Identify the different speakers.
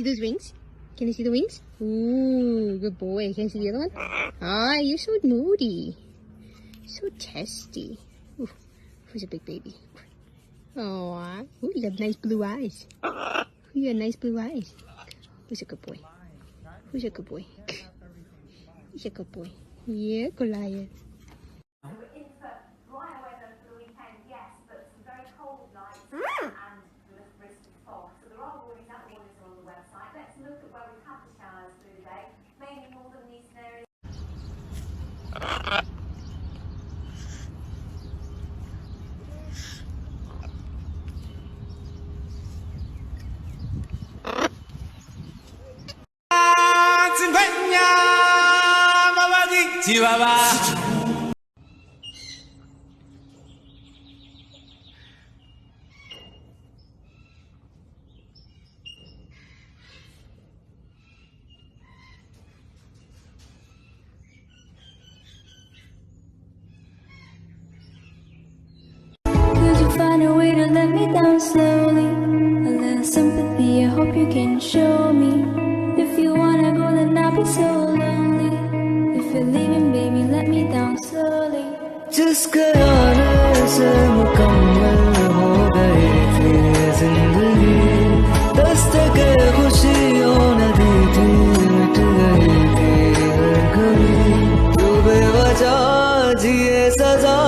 Speaker 1: see those wings? Can you see the wings? Ooh, good boy. Can you see the other one? Ah, you're so moody. So testy. Ooh, who's a big baby? Oh, ooh, you have nice blue eyes. You have nice blue eyes. Who's a good boy? Who's a good boy? Who's a good boy? Yeah, Goliath.
Speaker 2: We're in for drier weather for the weekend, yes, but some very cold nights and the risk of fog. So there are warnings, and the warnings are on the website. Let's look at where we've had the showers through the day, mainly northern and eastern areas.
Speaker 3: Chihuahua.
Speaker 4: Could you find a way to let me down slowly? A little sympathy, I hope you can show me. If you wanna go, then I'll be so lonely. If you're leaving, baby, let me down slowly.
Speaker 5: जिसके आने से मुकम्मल हो गई थी जिंदगी, दस्तके खुशियों ने दी थी, मिट गई थी हर घड़ी, तू बेवजह जिए सजा।